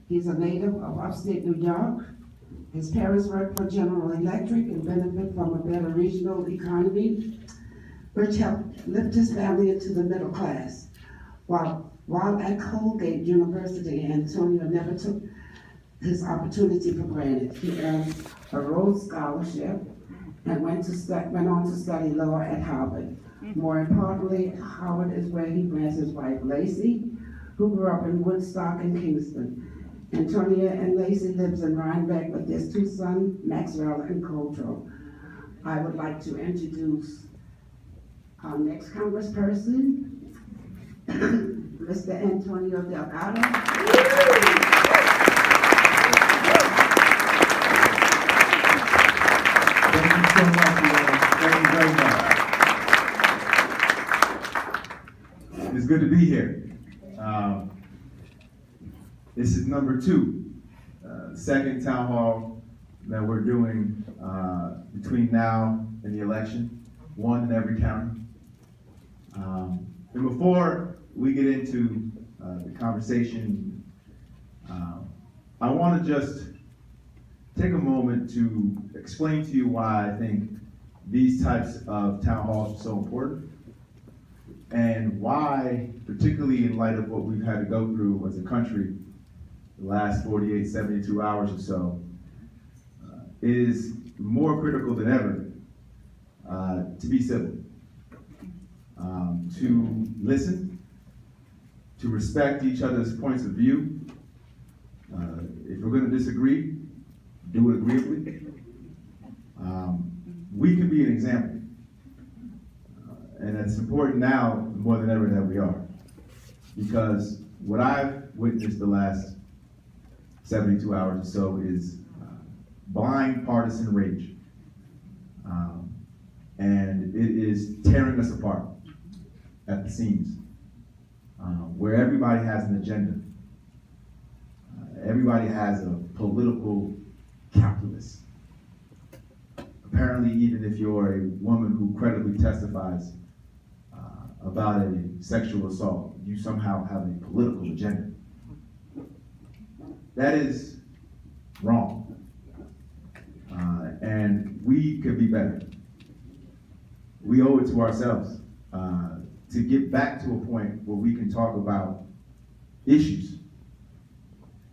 He's a native of upstate New York. His parents work for General Electric and benefit from a better regional economy, which helped lift his family into the middle class. While at Colgate University, Antonio never took his opportunity for granted. He earned a Rhodes Scholarship and went on to study law at Harvard. More importantly, Howard is where he met his wife, Lacey, who grew up in Woodstock and Kingston. Antonia and Lacey lives in Rhinebeck with their two sons, Maxwell and Coltrane. I would like to introduce our next congressperson, Mr. Antonio Delgado. Thank you so much, thank you very much. It's good to be here. This is number 2, second town hall that we're doing between now and the election, one in every county. And before we get into the conversation, I want to just take a moment to explain to you why I think these types of town halls are so important, and why, particularly in light of what we've had to go through as a country the last 48, 72 hours or so, it is more critical than ever to be civil, to listen, to respect each other's points of view. If we're going to disagree, do it agreeably. We can be an example, and it's important now more than ever that we are, because what I've witnessed the last 72 hours or so is blind partisan rage, and it is tearing us apart at the seams, where everybody has an agenda. Everybody has a political calculus. Apparently, even if you're a woman who credibly testifies about a sexual assault, you somehow have a political agenda. That is wrong. And we could be better. We owe it to ourselves to get back to a point where we can talk about issues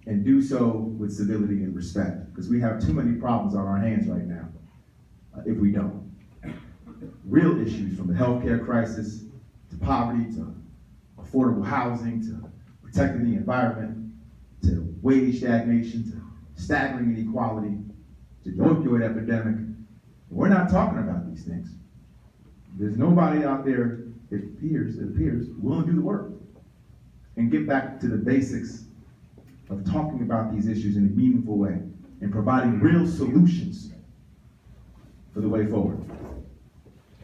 and do so with civility and respect, because we have too many problems on our hands right now if we don't. Real issues, from the healthcare crisis to poverty to affordable housing to protecting the environment to wage stagnation to staggering inequality to the opioid epidemic. We're not talking about these things. There's nobody out there, it appears, willing to do the work and get back to the basics of talking about these issues in a meaningful way and providing real solutions for the way forward.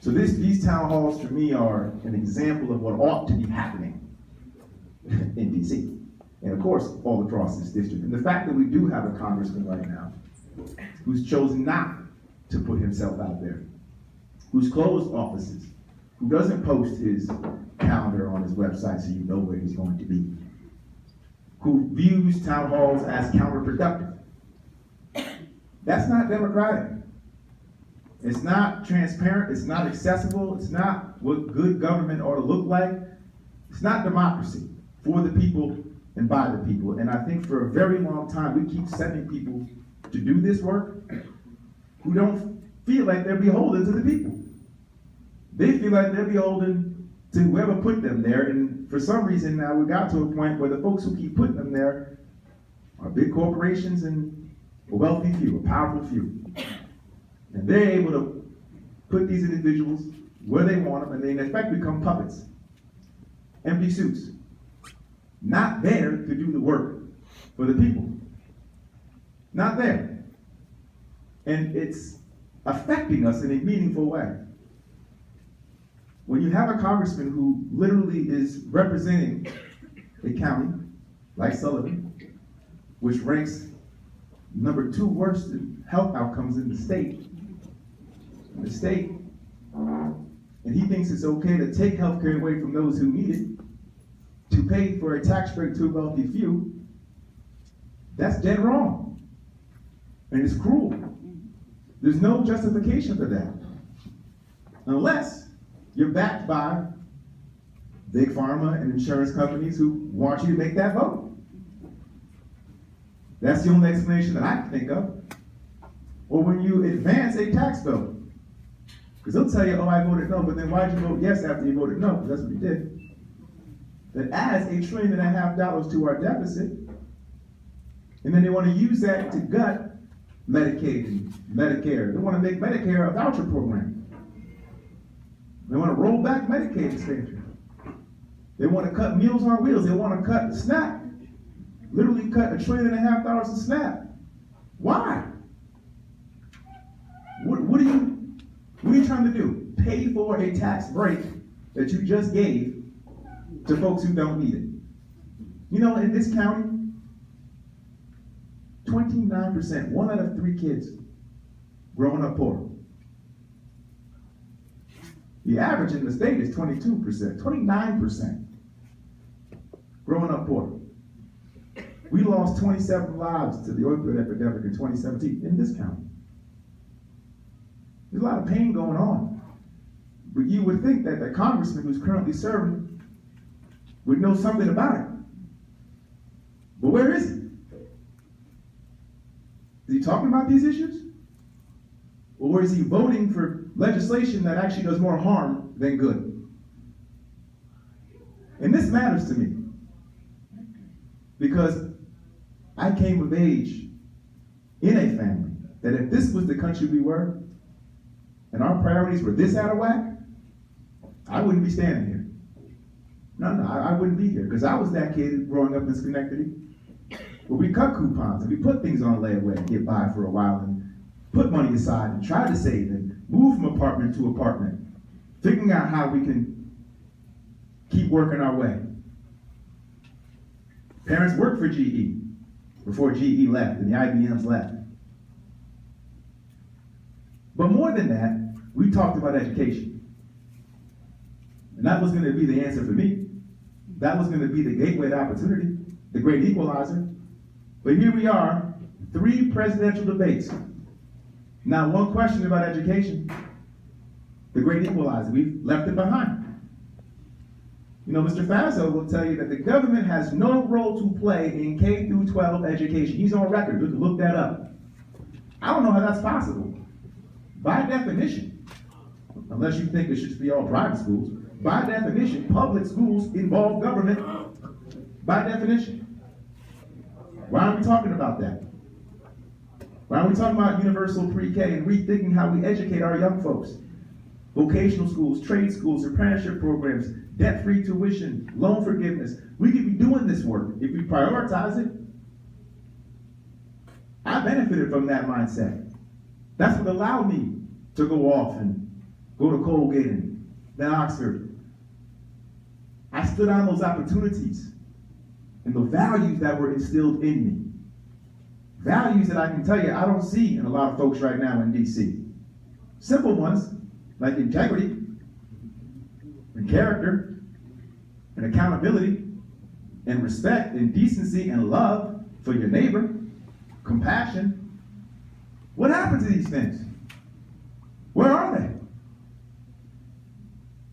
So these town halls for me are an example of what ought to be happening in DC, and of course all across this district. And the fact that we do have a congressman right now who's chosen not to put himself out there, who's closed offices, who doesn't post his calendar on his website so you know where he's going to be, who views town halls as counterproductive. That's not democratic. It's not transparent, it's not accessible, it's not what good government ought to look like. It's not democracy for the people and by the people. And I think for a very long time, we keep sending people to do this work who don't feel like they're beholden to the people. They feel like they're beholden to whoever put them there. And for some reason now we got to a point where the folks who keep putting them there are big corporations and a wealthy few, a powerful few. And they're able to put these individuals where they want them, and they in effect become puppets, empty suits, not there to do the work for the people. Not there. And it's affecting us in a meaningful way. When you have a congressman who literally is representing a county like Sullivan, which ranks number 2 worst in health outcomes in the state, and he thinks it's okay to take health care away from those who need it, to pay for a tax break to a wealthy few, That's dead wrong. And it's cruel. There's no justification for that. Unless you're backed by big pharma and insurance companies who want you to make that vote. That's the only explanation that I can think of. Or when you advance a tax bill. Because they'll tell you, oh, I voted no, but then why'd you vote yes after you voted no? Because that's what you did. That adds $1.5 trillion to our deficit. And then they want to use that to gut Medicaid and Medicare. They want to make Medicare a voucher program. They want to roll back Medicaid expansion. They want to cut Meals on Wheels. They want to cut SNAP. Literally cut $1.5 trillion in SNAP. Why? What are you trying to do? Pay for a tax break that you just gave to folks who don't need it. You know, in this county, 29%, 1 out of 3 kids growing up poor. The average in the state is 22%, 29% growing up poor. We lost 27 lives to the opioid epidemic in 2017 in this county. There's a lot of pain going on. But you would think that the congressman who's currently serving would know something about it. But where is he? Is he talking about these issues? Or is he voting for legislation that actually does more harm than good? And this matters to me because I came of age in a family that if this was the country we were and our priorities were this out of whack, I wouldn't be standing here. No, I wouldn't be here because I was that kid growing up in Schenectady where we cut coupons and we put things on layaway and get by for a while and put money aside and try to save and move from apartment to apartment, figuring out how we can keep working our way. Parents worked for GE before GE left and the IBMs left. But more than that, we talked about education. And that was going to be the answer for me. That was going to be the gateway to opportunity, the great equalizer. But here we are, 3 presidential debates. Not one question about education. The great equalizer, we've left it behind. You know, Mr. Faso will tell you that the government has no role to play in K through 12 education. He's on record, you can look that up. I don't know how that's possible. By definition, unless you think it should be all private schools, by definition, public schools involve government, by definition. Why aren't we talking about that? Why aren't we talking about universal pre-K and rethinking how we educate our young folks? Vocational schools, trade schools, apprenticeship programs, debt-free tuition, loan forgiveness. We could be doing this work if we prioritize it. I benefited from that mindset. That's what allowed me to go off and go to Colgate and then Oxford. I stood on those opportunities and the values that were instilled in me. Values that I can tell you I don't see in a lot of folks right now in DC. Simple ones, like integrity, and character, and accountability, and respect, and decency, and love for your neighbor, compassion. What happened to these things? Where are they?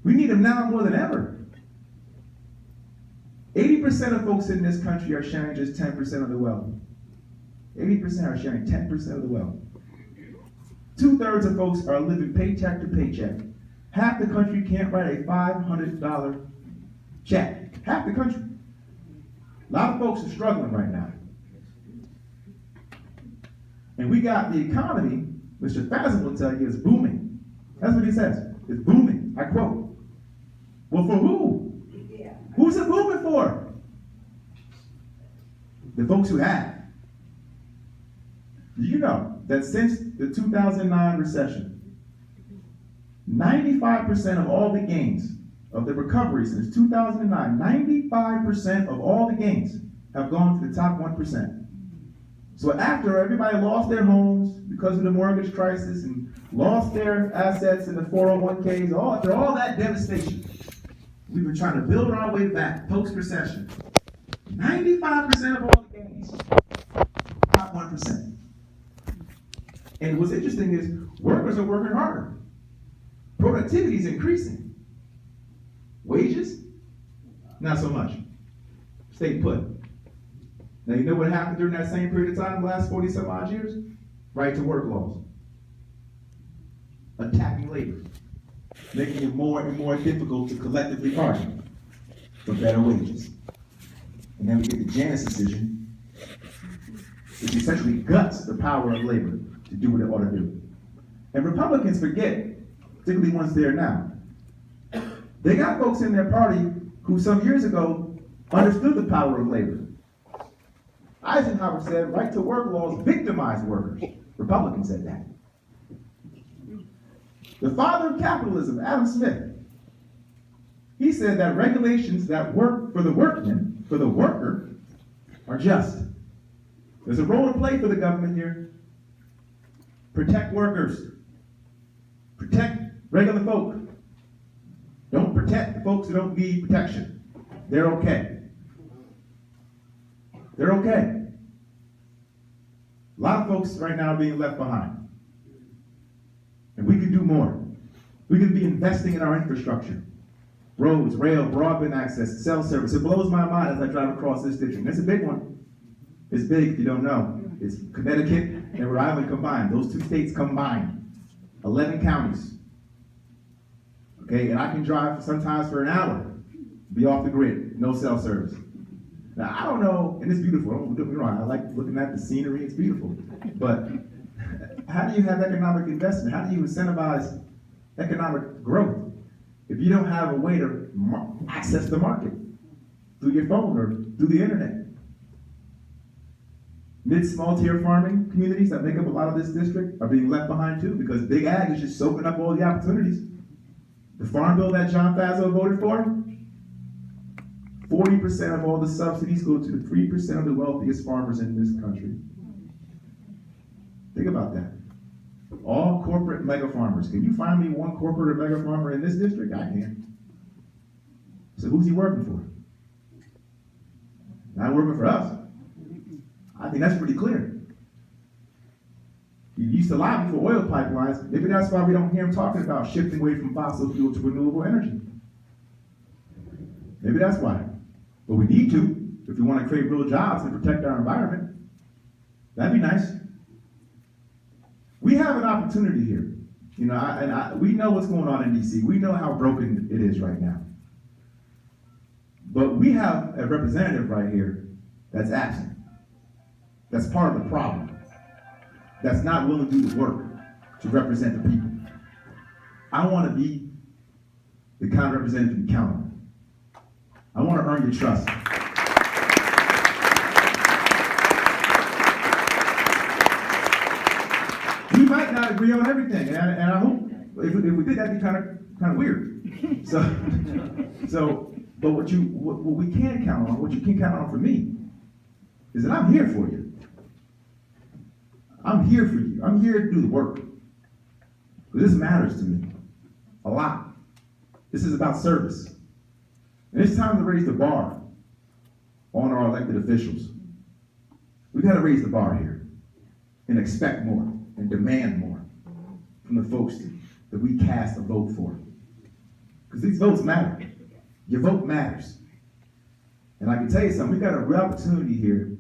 We need them now more than ever. 80% of folks in this country are sharing just 10% of the wealth. 80% are sharing 10% of the wealth. 2/3 of folks are living paycheck to paycheck. Half the country can't write a $500 check. Half the country. A lot of folks are struggling right now. And we got the economy, Mr. Faso will tell you, is booming. That's what he says. It's booming. I quote. Well, for who? Who's it booming for? The folks who have. Do you know that since the 2009 recession, 95% of all the gains of the recovery since 2009, 95% of all the gains have gone to the top 1%. So after everybody lost their homes because of the mortgage crisis and lost their assets in the 401ks, after all that devastation, we were trying to build our way back post-recession. 95% of all the gains And what's interesting is workers are working harder. Productivity is increasing. Wages, not so much. Stay put. Now, you know what happened during that same period of time, the last 40 some odd years? Right to work laws. Attacking labor. Making it more and more difficult to collectively bargain for better wages. And then we get the Janus decision, which essentially guts the power of labor to do what it ought to do. And Republicans forget, particularly ones there now, they got folks in their party who some years ago understood the power of labor. Eisenhower said right to work laws victimize workers. Republicans said that. The father of capitalism, Adam Smith, he said that regulations that work for the workman, for the worker, are just. There's a role to play for the government here. Protect workers. Protect regular folk. Don't protect the folks who don't need protection. They're okay. They're okay. A lot of folks right now are being left behind. And we could do more. We could be investing in our infrastructure. Roads, rail, broadband access, cell service. It blows my mind as I drive across this district. It's a big one. It's big if you don't know. It's Connecticut and Rhode Island combined. Those two states combined. 11 counties. Okay, and I can drive sometimes for an hour, be off the grid, no cell service. Now, I don't know, and it's beautiful, don't get me wrong, I like looking at the scenery, it's beautiful. But how do you have economic investment? How do you incentivize economic growth if you don't have a way to access the market through your phone or through the internet? Mid-small tier farming communities that make up a lot of this district are being left behind too, because big ag is just soaking up all the opportunities. The farm bill that John Faso voted for, 40% of all the subsidies go to the 3% of the wealthiest farmers in this country. Think about that. All corporate mega farmers. Can you find me one corporate or mega farmer in this district? I can. So who's he working for? Not working for us. I think that's pretty clear. He used to lobby for oil pipelines. Maybe that's why we don't hear him talking about shifting away from fossil fuel to renewable energy. Maybe that's why. But we need to, if we want to create real jobs and protect our environment. That'd be nice. We have an opportunity here. You know, we know what's going on in DC. We know how broken it is right now. But we have a representative right here that's absent. That's part of the problem. That's not willing to do the work to represent the people. I want to be the kind of representative you count on. I want to earn your trust. We might not agree on everything, and I hope if we did, that'd be kind of weird. But what we can count on, what you can count on for me, is that I'm here for you. I'm here for you. I'm here to do the work. This matters to me a lot. This is about service. And it's time to raise the bar on our elected officials. We've got to raise the bar here and expect more and demand more from the folks that we cast a vote for. Because these votes matter. Your vote matters. And I can tell you something, we've got a real opportunity here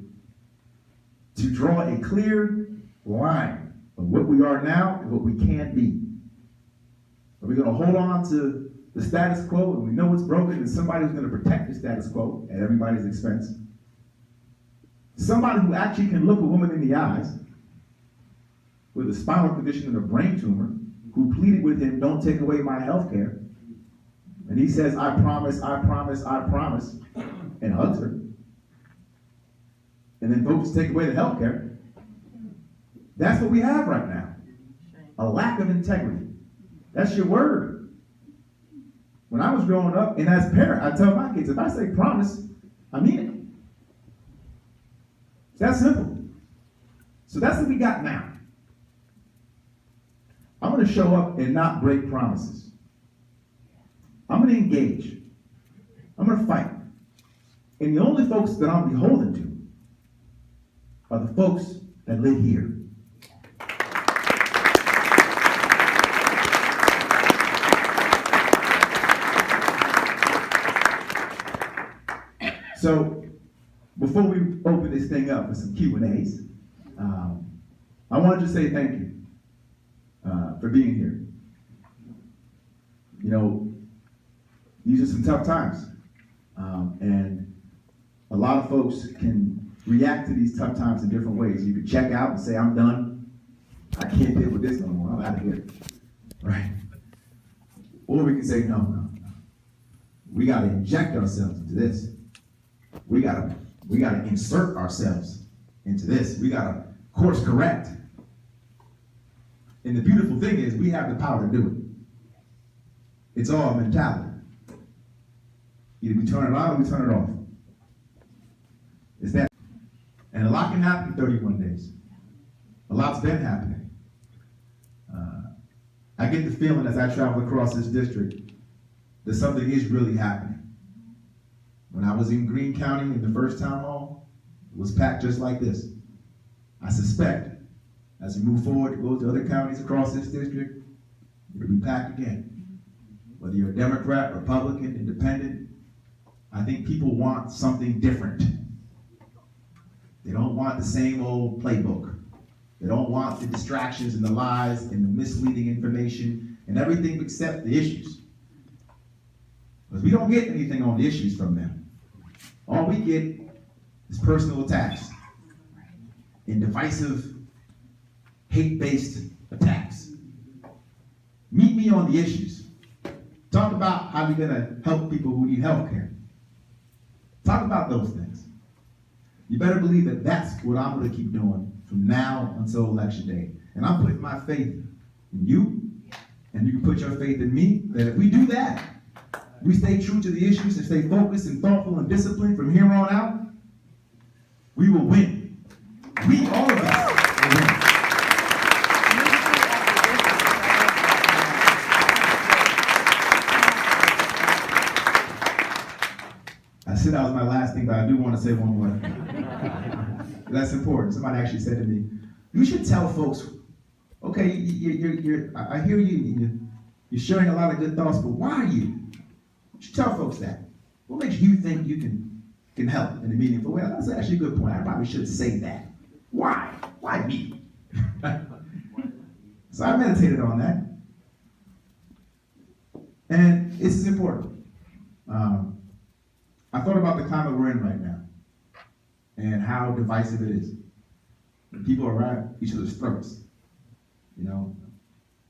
to draw a clear line of what we are now and what we can be. Are we going to hold on to the status quo and we know it's broken and somebody who's going to protect the status quo at everybody's expense? Somebody who actually can look a woman in the eyes with a spinal condition and a brain tumor who pleaded with him, don't take away my health care. And he says, I promise, I promise, I promise, and hugs her. And then folks take away the health care. That's what we have right now. A lack of integrity. That's your word. When I was growing up, and as a parent, I tell my kids, if I say promise, I mean it. It's that simple. So that's what we got now. I'm going to show up and not break promises. I'm going to engage. I'm going to fight. And the only folks that I'm beholden to are the folks that live here. So before we open this thing up for some Q&As, I wanted to say thank you for being here. You know, these are some tough times. And a lot of folks can react to these tough times in different ways. You could check out and say, I'm done. I can't deal with this no more. I'm out of here. Right? Or we can say, no. We got to inject ourselves into this. We got to insert ourselves into this. We got to course correct. And the beautiful thing is we have the power to do it. It's all mentality. Either we turn it on or we turn it off. It's that. And a lot can happen in 31 days. A lot's been happening. I get the feeling as I travel across this district that something is really happening. When I was in Greene County in the first town hall, it was packed just like this. I suspect as we move forward to go to other counties across this district, it'll be packed again. Whether you're a Democrat, Republican, Independent, I think people want something different. They don't want the same old playbook. They don't want the distractions and the lies and the misleading information and everything except the issues. Because we don't get anything on the issues from them. All we get is personal attacks and divisive, hate-based attacks. Meet me on the issues. Talk about how we're gonna help people who need health care. Talk about those things. You better believe that that's what I'm gonna keep doing from now until election day. And I'm putting my faith in you, and you can put your faith in me, that if we do that, we stay true to the issues and stay focused and thoughtful and disciplined from here on out, we will win. We, all of us, will win. I said that was my last thing, but I do want to say one more thing. That's important. Somebody actually said to me, you should tell folks, okay, I hear you're sharing a lot of good thoughts, but why are you? You should tell folks that. What makes you think you can help in a meaningful way? That's actually a good point. I probably should say that. Why? Why me? So I meditated on that. And this is important. I thought about the climate we're in right now and how divisive it is. When people are at each other's throats. You know,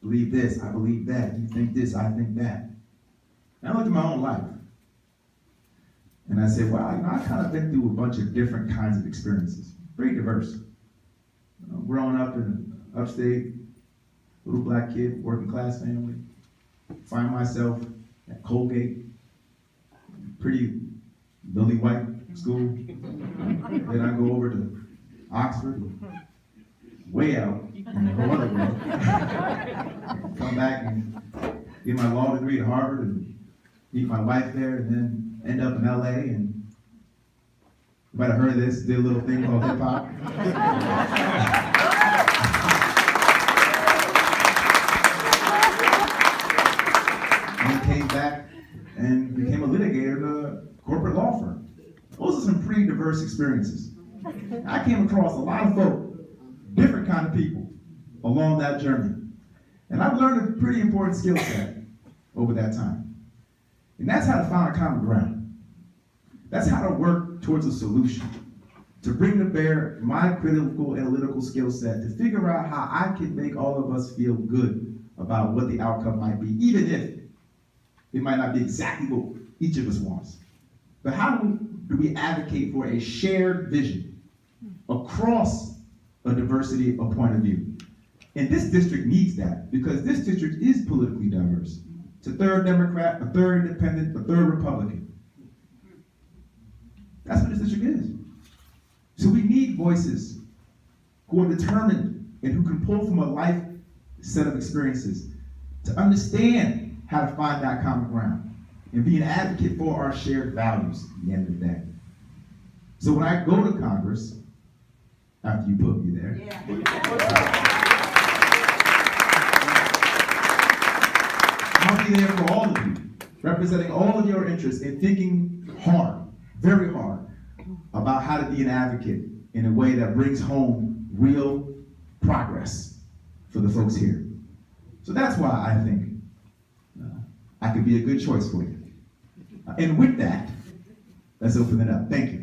believe this, I believe that. You think this, I think that. And I looked at my own life. And I said, wow, I've kind of been through a bunch of different kinds of experiences. Very diverse. You know, growing up in upstate, little black kid, working class family. Find myself at Colgate, pretty lily white school. Then I go over to Oxford, way out in the whole other world. Come back and get my law degree at Harvard and meet my wife there, and then end up in LA. And you might have heard of this, did a little thing called hip hop. And came back and became a litigator at a corporate law firm. Those are some pretty diverse experiences. I came across a lot of folk, different kind of people, along that journey. And I've learned a pretty important skill set over that time. And that's how to find a common ground. That's how to work towards a solution. To bring to bear my critical analytical skill set to figure out how I can make all of us feel good about what the outcome might be, even if it might not be exactly what each of us wants. But how do we advocate for a shared vision across a diversity of point of view? And this district needs that, because this district is politically diverse. It's a third Democrat, a third Independent, a third Republican. That's what this district is. So we need voices who are determined and who can pull from a life set of experiences to understand how to find that common ground and be an advocate for our shared values at the end of the day. So when I go to Congress, after you put me there, I'll be there for all of you, representing all of your interests and thinking hard, very hard, about how to be an advocate in a way that brings home real progress for the folks here. So that's why I think I could be a good choice for you. And with that, let's open it up. Thank you.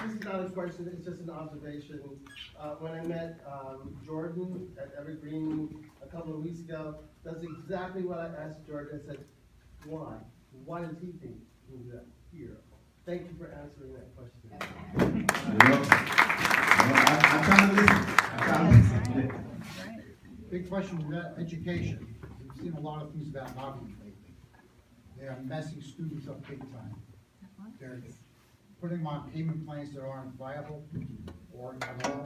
This is not a question, it's just an observation. When I met Jordan at Evergreen a couple of weeks ago, that's exactly what I asked Jordan. I said, why? Why does he think he's a hero? Thank you for answering that question. I'm trying to listen. Big question about education. We've seen a lot of things about lobbying lately. They are messing students up big time. They're putting them on payment plans that aren't viable or at all.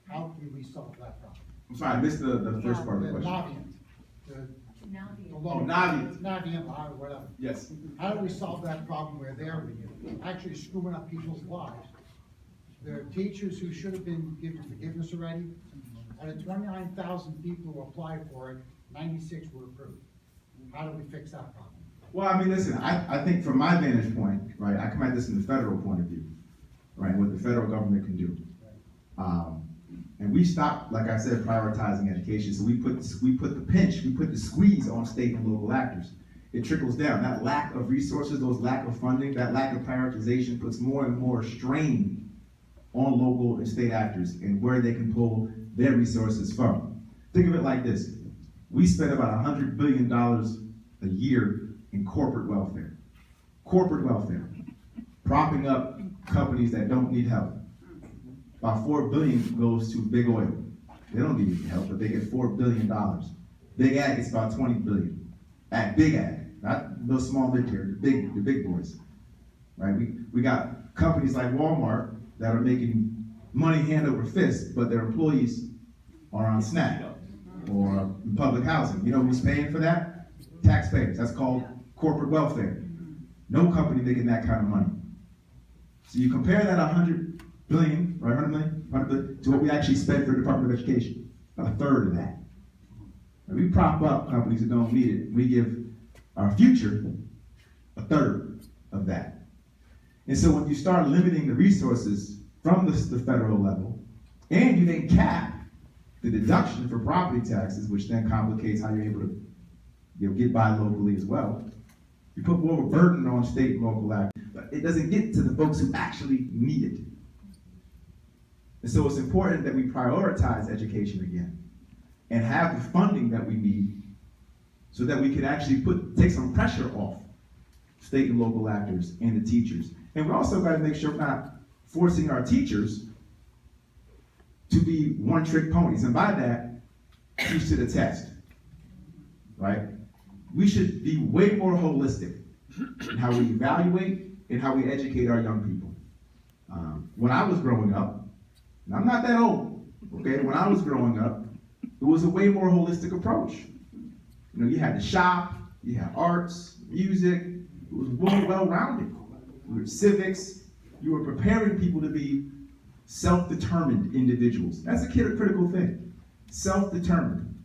How can we solve that problem? I'm sorry, I missed the first part of the question. Navient. Oh, Navient. Navient, whatever. Yes. How do we solve that problem where they're actually screwing up people's lives? There are teachers who should have been given forgiveness already. Out of 29,000 people who applied for it, 96 were approved. How do we fix that problem? Well, I mean, listen, I think from my vantage point, right, I come at this from the federal point of view, right, what the federal government can do. And we stopped, like I said, prioritizing education. So we put the squeeze on state and local actors. It trickles down. That lack of resources, those lack of funding, that lack of prioritization puts more and more strain on local and state actors and where they can pull their resources from. Think of it like this. We spend about $100 billion a year in corporate welfare. Corporate welfare. Propping up companies that don't need help. About $4 billion goes to big oil. They don't need any help, but they get $4 billion. Big ag is about $20 billion. Big ag, not those small mid-tier, the big boys. Right? We got companies like Walmart that are making money hand over fist, but their employees are on SNAP or public housing. You know who's paying for that? Taxpayers. That's called corporate welfare. No company making that kind of money. So you compare that 100 billion, right, 100 billion, to what we actually spend for the Department of Education. About a third of that. And we prop up companies that don't need it. We give our future a third of that. And so when you start limiting the resources from the federal level, and you then cap the deduction for property taxes, which then complicates how you're able to get by locally as well, you put more of a burden on state and local actors, but it doesn't get to the folks who actually need it. And so it's important that we prioritize education again and have the funding that we need so that we can actually take some pressure off state and local actors and the teachers. And we also got to make sure we're not forcing our teachers to be one-trick ponies. And by that, teach to the test, right? We should be way more holistic in how we evaluate and how we educate our young people. When I was growing up, and I'm not that old, okay? When I was growing up, it was a way more holistic approach. You know, you had the shop, you had arts, music, it was well-rounded. You were civics, you were preparing people to be self-determined individuals. That's a critical thing, self-determined.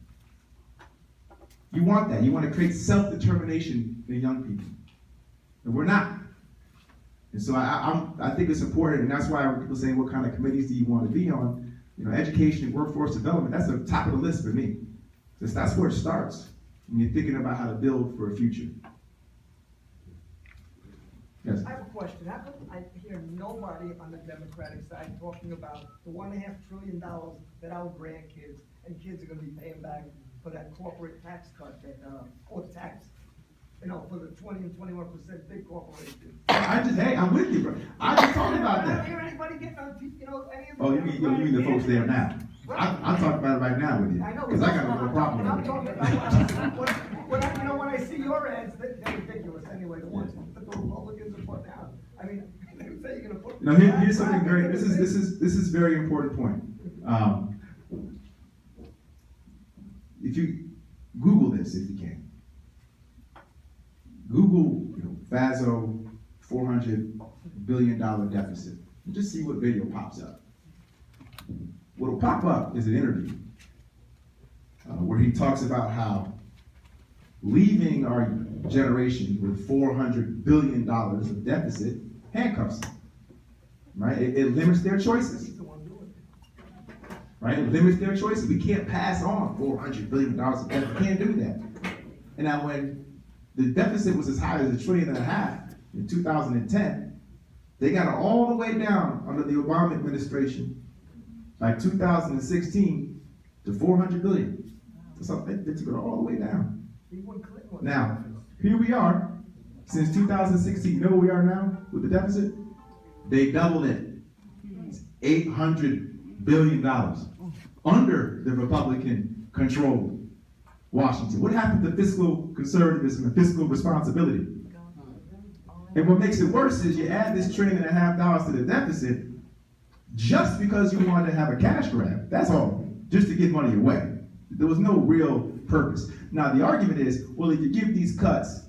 You want that, you want to create self-determination in young people. And we're not. And so I think it's important, and that's why when people say, what kind of committees do you want to be on? You know, education and workforce development, that's the top of the list for me. That's where it starts when you're thinking about how to build for a future. Yes. I have a question. How come I hear nobody on the Democratic side talking about the $1.5 trillion that our grandkids and kids are gonna be paying back for that corporate tax cut that, or tax, you know, for the 20 and 21% big corporations? I'm with you, bro. I just talked about I don't that. hear anybody getting on, you know, any of the. Oh, you mean the folks there now? I'm talking about it right now with you. I know. Because I got no problem I'm with it. talking about, when I see your ads, they're ridiculous anyway, the ones that the Republicans are putting out. I mean, they say you're gonna put. No, here's something great. This is very important point. If you Google this, if you can, Google, FASO $400 billion deficit, and just see what video pops up. What'll pop up is an interview where he talks about how leaving our generation with $400 billion of deficit handcuffs them, right? It limits their choices, right? It limits their choices. We can't pass on $400 billion of debt. We can't do that. And now when the deficit was as high as $1.5 trillion in 2010, they got it all the way down under the Obama administration by 2016 to $400 billion. So they took it all the way down. Now, here we are, since 2016, you know where we are now with the deficit? They doubled it. It's $800 billion under the Republican-controlled Washington. What happened to fiscal conservatism and fiscal responsibility? And what makes it worse is you add this $1.5 trillion to the deficit just because you wanted to have a cash grab. That's all, just to give money away. There was no real purpose. Now the argument is, well, if you give these cuts,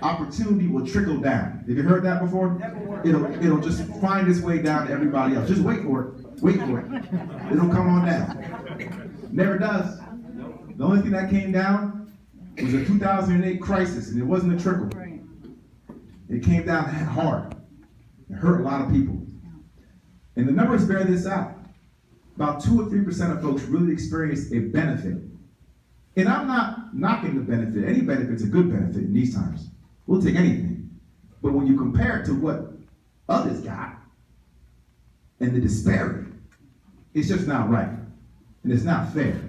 opportunity will trickle down. Have you heard that before? It'll just find its way down to everybody else. Just wait for it. Wait for it. It'll come on down. Never does. The only thing that came down was a 2008 crisis, and it wasn't a trickle. It came down hard. It hurt a lot of people. And the numbers bear this out. About 2 or 3% of folks really experienced a benefit. And I'm not knocking the benefit. Any benefit's a good benefit in these times. We'll take anything. But when you compare it to what others got and the disparity, it's just not right. And it's not fair.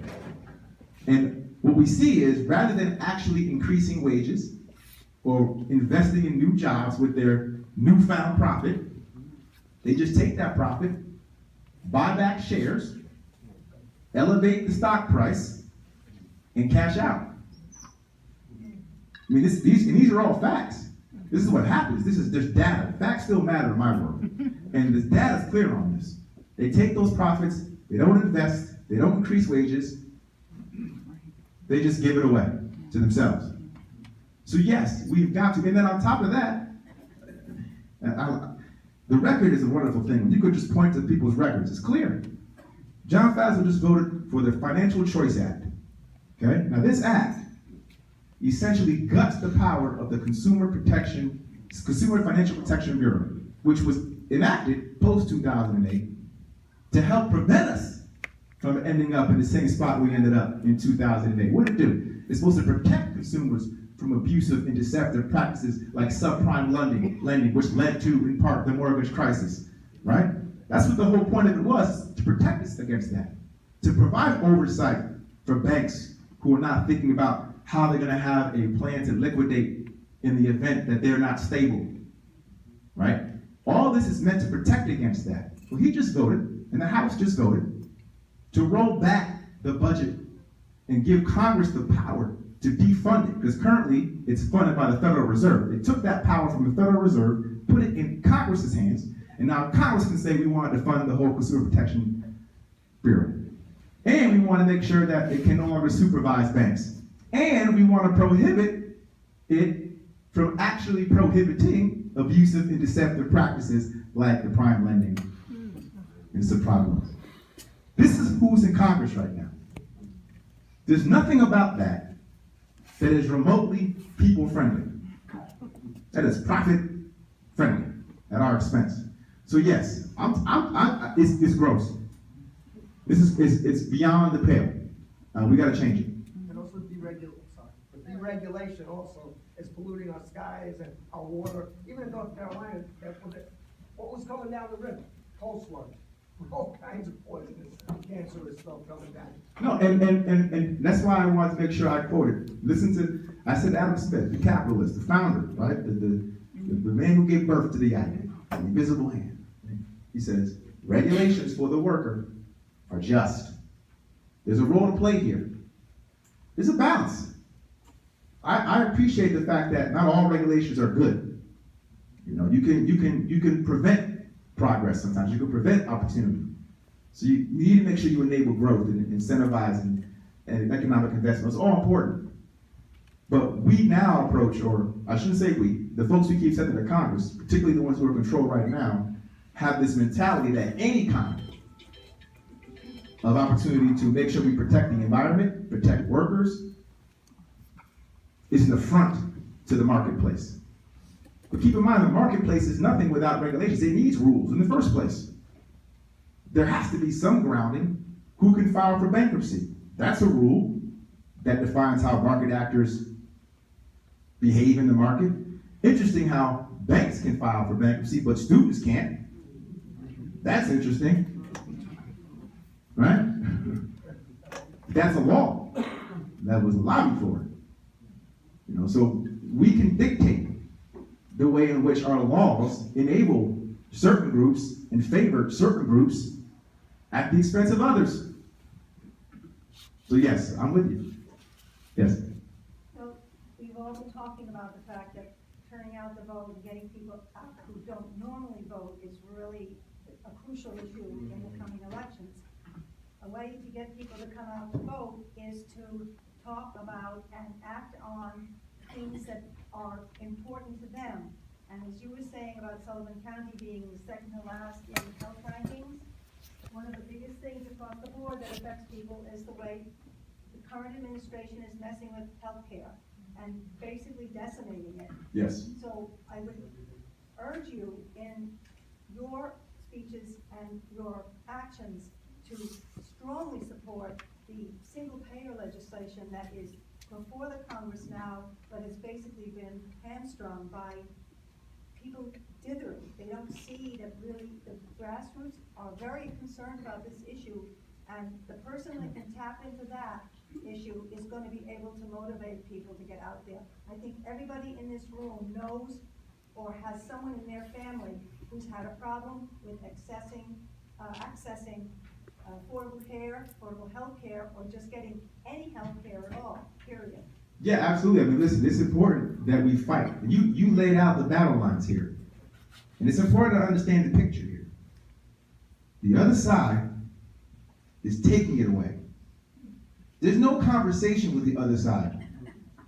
And what we see is rather than actually increasing wages or investing in new jobs with their newfound profit, they just take that profit, buy back shares, elevate the stock price, and cash out. I mean, these are all facts. This is what happens. There's data. Facts still matter in my world. And the data's clear on this. They take those profits, they don't invest, they don't increase wages, they just give it away to themselves. So yes, we've got to, and then on top of that, the record is a wonderful thing. You could just point to people's records. It's clear. John Fasel just voted for the Financial Choice Act. Okay? Now this act essentially guts the power of the Consumer Financial Protection Bureau, which was enacted post-2008 to help prevent us from ending up in the same spot we ended up in 2008. What did it do? It's supposed to protect consumers from abusive and deceptive practices like subprime lending, which led to, in part, the mortgage crisis, right? That's what the whole point of it was, to protect us against that, to provide oversight for banks who are not thinking about how they're gonna have a plan to liquidate in the event that they're not stable, right? All this is meant to protect against that. Well, he just voted, and the House just voted, to roll back the budget and give Congress the power to defund it, because currently it's funded by the Federal Reserve. They took that power from the Federal Reserve, put it in Congress's hands, and now Congress can say we want to fund the whole Consumer Protection Bureau. And we want to make sure that it can no longer supervise banks. And we want to prohibit it from actually prohibiting abusive and deceptive practices like the prime lending and subprime loans. This is who's in Congress right now. There's nothing about that is remotely people-friendly. That is profit-friendly at our expense. So yes, it's gross. It's beyond the pale. We got to change it. And also deregulation also is polluting our skies and our water. Even in North Carolina, what was coming down the river? Coal sludge. All kinds of poisonous, cancerous stuff coming down. No, and that's why I wanted to make sure I quoted. I said Adam Smith, the capitalist, the founder, right? The man who gave birth to the idea, the invisible hand. He says, regulations for the worker are just. There's a role to play here. There's a balance. I appreciate the fact that not all regulations are good. You know, you can prevent progress sometimes. You can prevent opportunity. So you need to make sure you enable growth and incentivize and economic investment. It's all important. But we now approach, or I shouldn't say we, the folks we keep sending to Congress, particularly the ones who are in control right now, have this mentality that any kind of opportunity to make sure we protect the environment, protect workers, is an affront to the marketplace. But keep in mind, the marketplace is nothing without regulations. It needs rules in the first place. There has to be some grounding. Who can file for bankruptcy? That's a rule that defines how market actors behave in the market. Interesting how banks can file for bankruptcy, but students can't. That's interesting, right? That's a law that was lobbied for. You know, so we can dictate the way in which our laws enable certain groups and favor certain groups at the expense of others. So yes, I'm with you. Yes. So we've all been talking about the fact that turning out the vote and getting people out who don't normally vote is really a crucial issue in the coming elections. A way to get people to come out to vote is to talk about and act on things that are important to them. And as you were saying about Sullivan County being the second to last in health rankings, one of the biggest things across the board that affects people is the way the current administration is messing with healthcare and basically decimating it. Yes. So I would urge you in your speeches and your actions to strongly support the single payer legislation that is before the Congress now, but has basically been hamstrung by people dithering. They don't see that really the grassroots are very concerned about this issue, and the person that can tap into that issue is going to be able to motivate people to get out there. I think everybody in this room knows or has someone in their family who's had a problem with accessing affordable care, affordable health care, or just getting any health care at all, period. Yeah, absolutely. I mean, listen, it's important that we fight. You laid out the battle lines here. And it's important to understand the picture here. The other side is taking it away. There's no conversation with the other side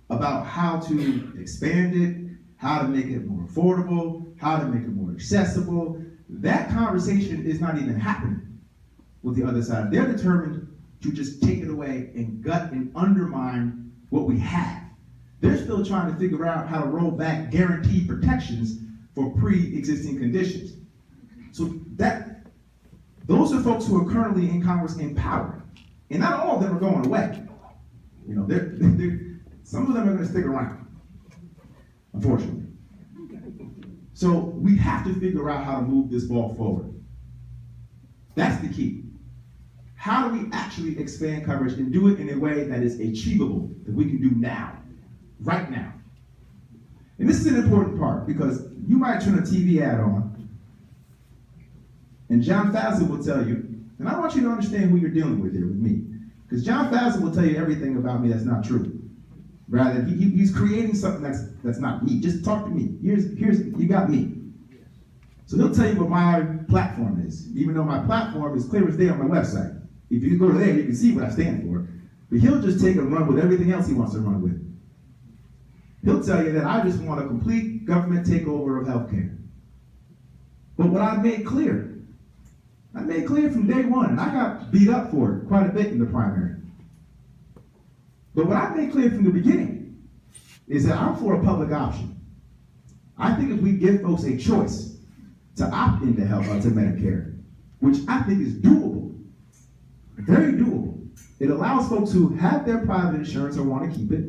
about how to expand it, how to make it more affordable, how to make it more accessible. That conversation is not even happening with the other side. They're determined to just take it away and gut and undermine what we have. They're still trying to figure out how to roll back guaranteed protections for pre-existing conditions. So those are folks who are currently in Congress in power. And not all of them are going away. You know, some of them are going to stick around, unfortunately. So we have to figure out how to move this ball forward. That's the key. How do we actually expand coverage and do it in a way that is achievable, that we can do now, right now? And this is an important part, because you might turn a TV ad on, and John Fazil will tell you, and I want you to understand who you're dealing with here with me, because John Fazil will tell you everything about me that's not true. Rather, he's creating something that's not me. Just talk to me. Here's you got me. So he'll tell you what my platform is, even though my platform is clear as day on my website. If you go there, you can see what I stand for. But he'll just take and run with everything else he wants to run with. He'll tell you that I just want a complete government takeover of healthcare. But what I made clear from day one, and I got beat up for it quite a bit in the primary. But what I made clear from the beginning is that I'm for a public option. I think if we give folks a choice to opt into to Medicare, which I think is doable, very doable. It allows folks who have their private insurance or want to keep it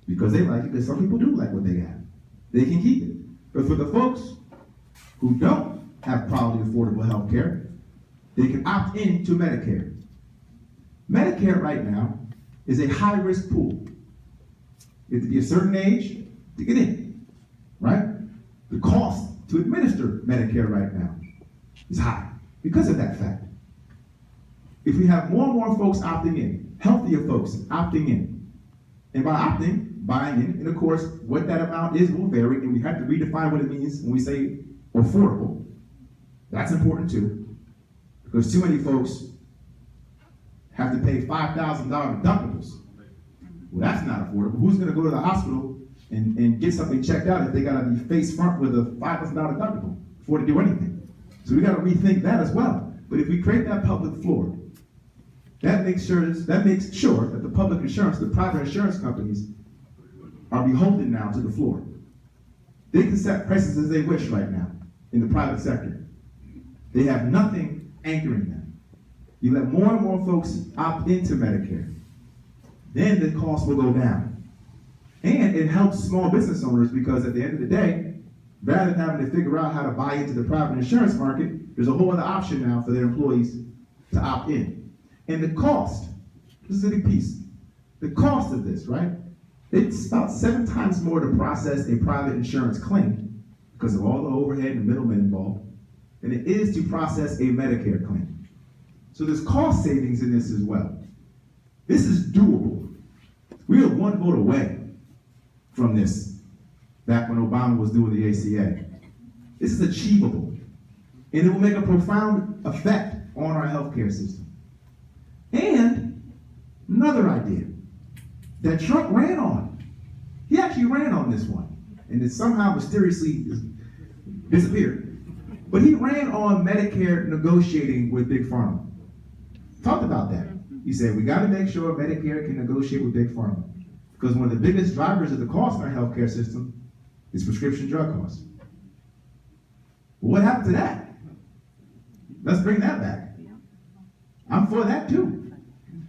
because they like it, because some people do like what they have. They can keep it. But for the folks who don't have quality, affordable health care, they can opt into Medicare. Medicare right now is a high-risk pool. You have to be a certain age to get in, right? The cost to administer Medicare right now is high because of that fact. If we have more and more folks opting in, healthier folks opting in, and by opting, buying in, and of course, what that amount is will vary, and we have to redefine what it means when we say affordable. That's important too, because too many folks have to pay $5,000 deductibles. Well, that's not affordable. Who's going to go to the hospital and get something checked out if they got to be face front with a $5,000 deductible before they do anything? So we got to rethink that as well. But if we create that public floor, that makes sure that the public insurance, the private insurance companies, are beholden now to the floor. They can set prices as they wish right now in the private sector. They have nothing anchoring them. You let more and more folks opt into Medicare, then the cost will go down. And it helps small business owners because at the end of the day, rather than having to figure out how to buy into the private insurance market, there's a whole other option now for their employees to opt in. And the cost, this is a big piece, the cost of this, right? It's about 7 times more to process a private insurance claim because of all the overhead and middlemen involved than it is to process a Medicare claim. So there's cost savings in this as well. This is doable. We are 1 vote away from this back when Obama was doing the ACA. This is achievable. And it will make a profound effect on our healthcare system. And another idea that Trump ran on. He actually ran on this one. And it somehow mysteriously disappeared. But he ran on Medicare negotiating with Big Pharma. Talked about that. He said, we got to make sure Medicare can negotiate with Big Pharma. Because one of the biggest drivers of the cost in our healthcare system is prescription drug costs. Well, what happened to that? Let's bring that back. I'm for that too.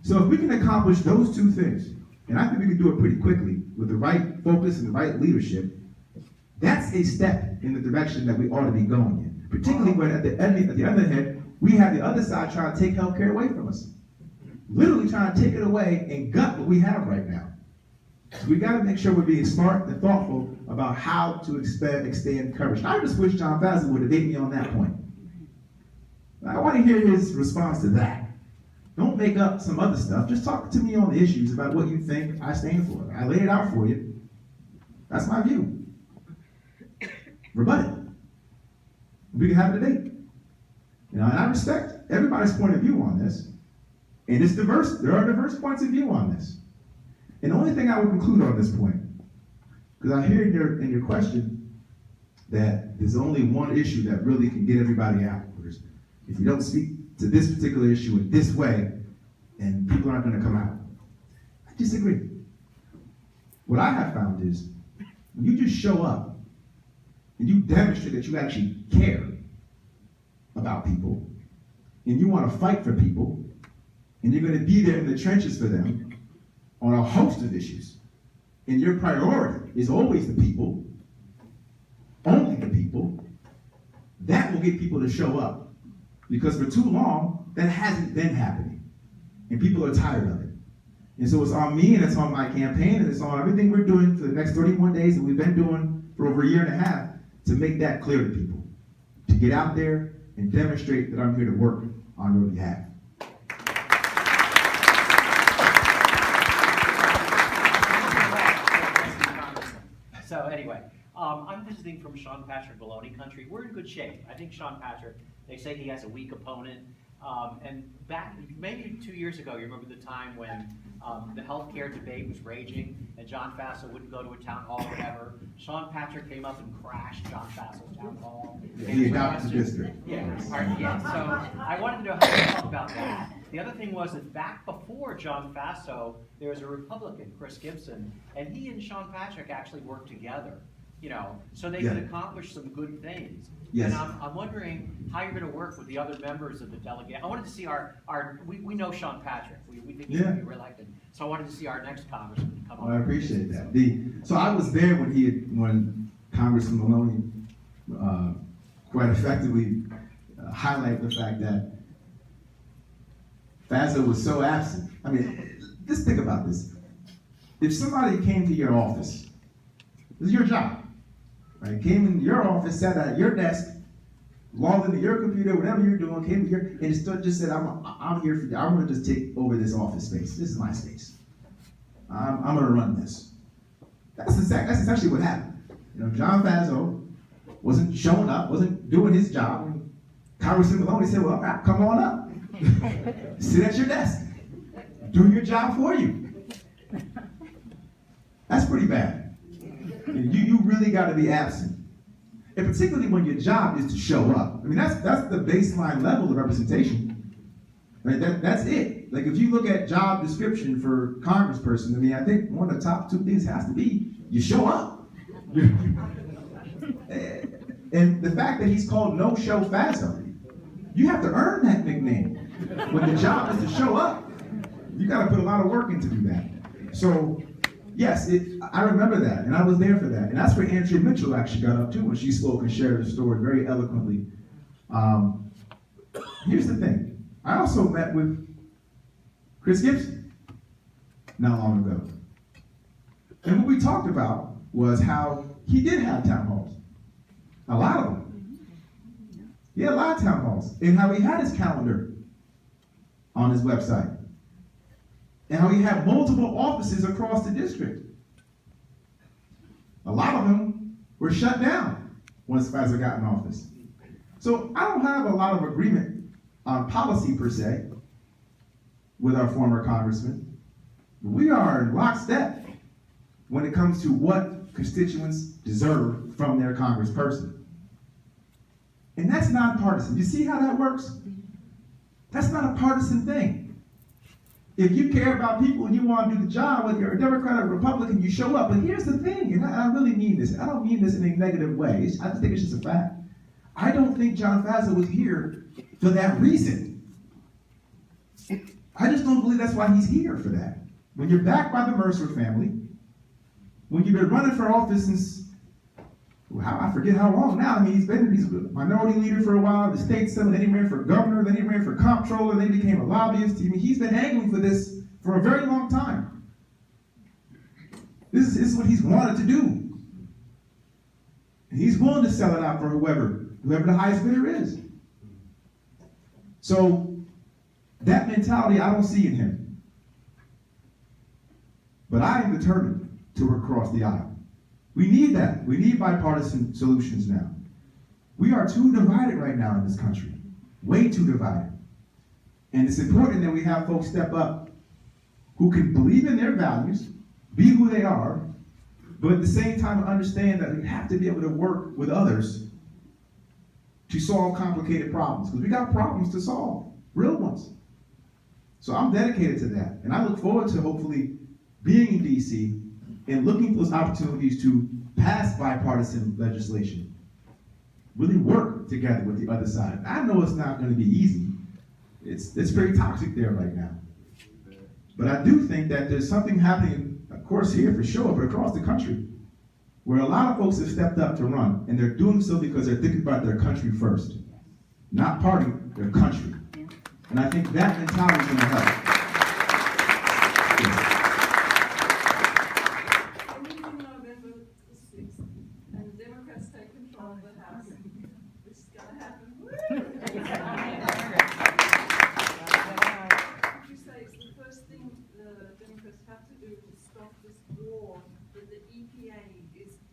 So if we can accomplish those 2 things, and I think we can do it pretty quickly with the right focus and the right leadership, that's a step in the direction that we ought to be going in. Particularly when at the other hand, we have the other side trying to take healthcare away from us. Literally trying to take it away and gut what we have right now. So we got to make sure we're being smart and thoughtful about how to extend coverage. I just wish John Fazio would have dated me on that point. I want to hear his response to that. Don't make up some other stuff. Just talk to me on the issues about what you think I stand for. I laid it out for you. That's my view. Rebut it. We can have a debate. And I respect everybody's point of view on this. And it's diverse. There are diverse points of view on this. And the only thing I would conclude on this point, because I hear in your question that there's only one issue that really can get everybody out. If you don't speak to this particular issue in this way, then people aren't going to come out. I disagree. What I have found is when you just show up and you demonstrate that you actually care about people and you want to fight for people and you're going to be there in the trenches for them on a host of issues, and your priority is always the people, only the people, that will get people to show up. Because for too long, that hasn't been happening. And people are tired of it. And so it's on me, and it's on my campaign, and it's on everything we're doing for the next 31 days that we've been doing for over a year and a half to make that clear to people. To get out there and demonstrate that I'm here to work on your behalf. So anyway, I'm visiting from Sean Patrick Baloney country. We're in good shape. I think Sean Patrick, they say he has a weak opponent. And back maybe 2 years ago, you remember the time when the healthcare debate was raging and John Faso wouldn't go to a town hall or whatever. Sean Patrick came up and crashed John Faso's town hall. Yeah, he adopted the district. Yeah, so I wanted to know how you talk about that. The other thing was that back before John Faso, there was a Republican, Chris Gibson, and he and Sean Patrick actually worked together, you know, so they could accomplish some good things. Yes. And I'm wondering how you're going to work with the other members of the delegate. I wanted to see we know Sean Patrick. We think he's going to be reelected. So I wanted to see our next congressman come on. I appreciate that. So I was there when Congressman Maloney quite effectively highlighted the fact that Faso was so absent. I mean, just think about this. If somebody came to your office, this is your job, right? Came in your office, sat at your desk, logged into your computer, whatever you're doing, came to here, and just said, I'm here for you. I'm gonna just take over this office space. This is my space. I'm gonna run this. That's essentially what happened. You know, John Faso wasn't showing up, wasn't doing his job. And Congressman Maloney said, well, come on up. Sit at your desk. Do your job for you. That's pretty bad. You really got to be absent. And particularly when your job is to show up. I mean, that's the baseline level of representation. Right? That's it. Like if you look at job description for congressperson, I mean, I think one of the top 2 things has to be you show up. And the fact that he's called No Show Fazzo, you have to earn that nickname. When the job is to show up, you gotta put a lot of work in to do that. So, yes, I remember that, and I was there for that. And that's where Andrea Mitchell actually got up too, when she spoke and shared her story very eloquently. Here's the thing. I also met with Chris Gibson not long ago. And what we talked about was how he did have town halls. A lot of them. He had a lot of town halls. And how he had his calendar on his website. And how he had multiple offices across the district. A lot of them were shut down once Fazzo got in office. So I don't have a lot of agreement on policy per se with our former congressman. We are in lockstep when it comes to what constituents deserve from their congressperson. And that's nonpartisan. You see how that works? That's not a partisan thing. If you care about people and you want to do the job, whether you're a Democrat or a Republican, you show up. But here's the thing, and I really mean this. I don't mean this in a negative way. I just think it's just a fact. I don't think John Fazzo was here for that reason. I just don't believe that's why he's here for that. When you're backed by the Mercer family, when you've been running for office since, I forget how long now. I mean, he's a minority leader for a while, the state senate, then he ran for governor, then he ran for comptroller, then he became a lobbyist. I mean, he's been angling for this for a very long time. This is what he's wanted to do. And he's willing to sell it out for whoever the highest bidder is. So that mentality I don't see in him. But I am determined to work across the aisle. We need that. We need bipartisan solutions now. We are too divided right now in this country. Way too divided. And it's important that we have folks step up who can believe in their values, be who they are, but at the same time understand that we have to be able to work with others to solve complicated problems. Because we got problems to solve, real ones. So I'm dedicated to that. And I look forward to hopefully being in DC and looking for those opportunities to pass bipartisan legislation. Really work together with the other side. I know it's not going to be easy. It's very toxic there right now. But I do think that there's something happening, of course here for sure, but across the country, where a lot of folks have stepped up to run, and they're doing so because they're thinking about their country first. Not party, their country. And I think that mentality is going to help.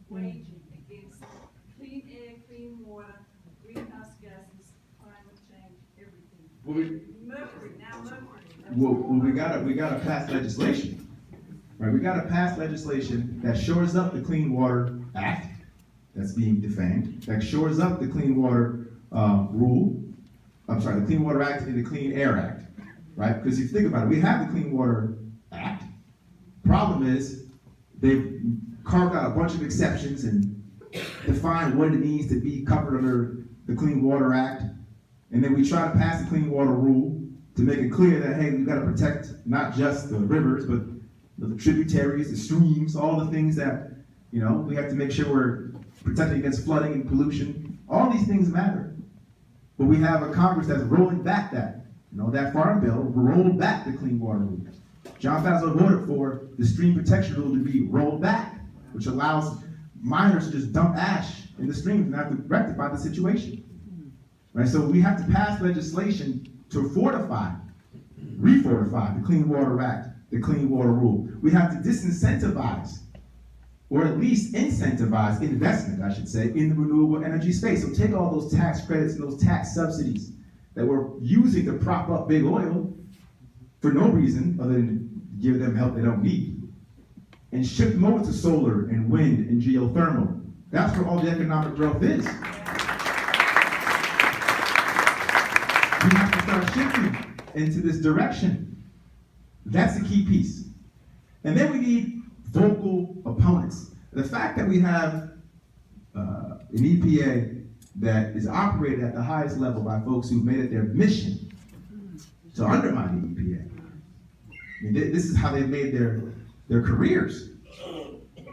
Waging against clean air, clean water, greenhouse gases, climate change, everything. Mercury. Well, we gotta pass legislation, right? We gotta pass legislation that shores up the Clean Water Act that's being defamed, that shores up the Clean Water the Clean Water Act and the Clean Air Act, right? Because if you think about it, we have the Clean Water Act. Problem is, they've carved out a bunch of exceptions and defined what it means to be covered under the Clean Water Act. And then we try to pass the Clean Water Rule to make it clear that, hey, we've got to protect not just the rivers, but the tributaries, the streams, all the things that, we have to make sure we're protecting against flooding and pollution. All these things matter. But we have a Congress that's rolling back that. That Farm Bill rolled back the Clean Water Rule. John Fazzo voted for the Stream Protection Rule to be rolled back, which allows miners to just dump ash in the streams and have to rectify the situation. Right? So we have to pass legislation to refortify the Clean Water Act, the Clean Water Rule. We have to disincentivize, or at least incentivize investment, I should say, in the renewable energy space. So take all those tax credits and those tax subsidies that we're using to prop up big oil for no reason other than to give them help they don't need, and shift them over to solar and wind and geothermal. That's where all the economic growth is. We have to start shifting into this direction. That's the key piece. And then we need vocal opponents. The fact that we have an EPA that is operated at the highest level by folks who've made it their mission to undermine the EPA. I mean, this is how they've made their careers.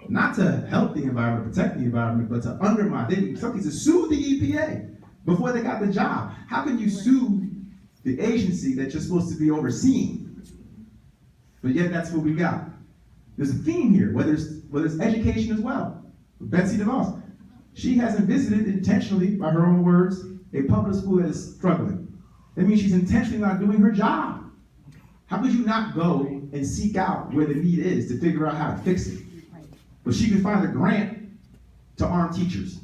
Not to help the environment, protect the environment, but to undermine. Something to sue the EPA before they got the job. How can you sue the agency that you're supposed to be overseeing? But yet that's what we got. There's a theme here, whether it's education as well. Betsy DeVos, she hasn't visited intentionally, by her own words, a public school that is struggling. That means she's intentionally not doing her job. How could you not go and seek out where the need is to figure out how to fix it? But she can find a grant to arm teachers.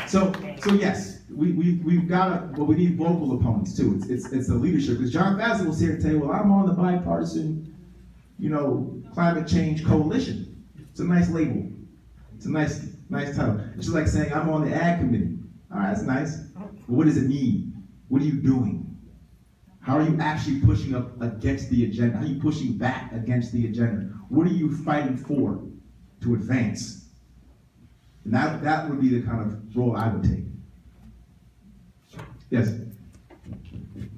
So yes, we've got but we need vocal opponents too. It's the leadership. Because John Fassel was here to tell you, well, I'm on the bipartisan, climate change coalition. It's a nice label. It's a nice title. It's just like saying I'm on the ag committee. All right, that's nice. But what does it mean? What are you doing? How are you actually pushing up against the agenda? How are you pushing back against the agenda? What are you fighting for to advance? And that would be the kind of role I would take. Yes?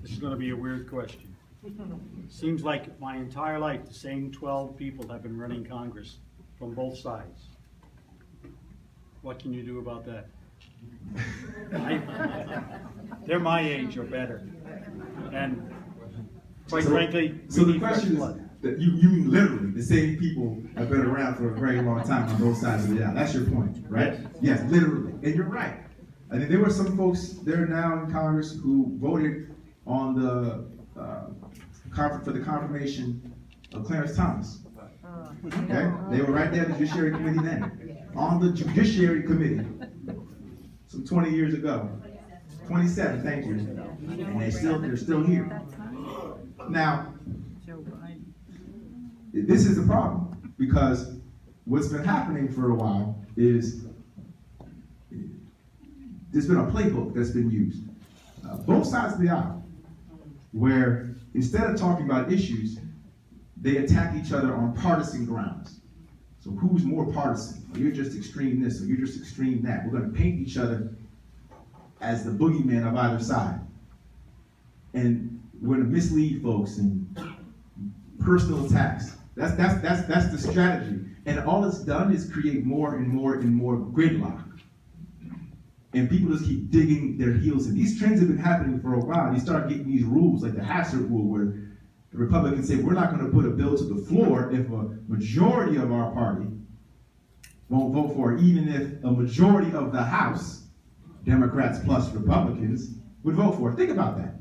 This is gonna be a weird question. Seems like my entire life, the same 12 people have been running Congress from both sides. What can you do about that? They're my age or better. And quite frankly, so we the need fresh question is blood. that you mean literally the same people have been around for a very long time on both sides of the aisle. That's your point, right? Yes, literally. And you're right. I think there were some folks there now in Congress who voted on the for the confirmation of Clarence Thomas. Okay? They were right there at the Judiciary Committee then. On the Judiciary Committee, some 20 years ago. 27, thank you. And they're still here. Now, this is the problem, because what's been happening for a while is there's been a playbook that's been used, both sides of the aisle, where instead of talking about issues, they attack each other on partisan grounds. So who's more partisan? Or you're just extreme this, or you're just extreme that. We're going to paint each other as the boogeyman of either side. And we're going to mislead folks and personal attacks. That's the strategy. And all it's done is create more and more and more gridlock. And people just keep digging their heels in. These trends have been happening for a while. You start getting these rules, like the Hassert rule, where the Republicans say, we're not going to put a bill to the floor if a majority of our party won't vote for it, even if a majority of the House, Democrats plus Republicans, would vote for it. Think about that.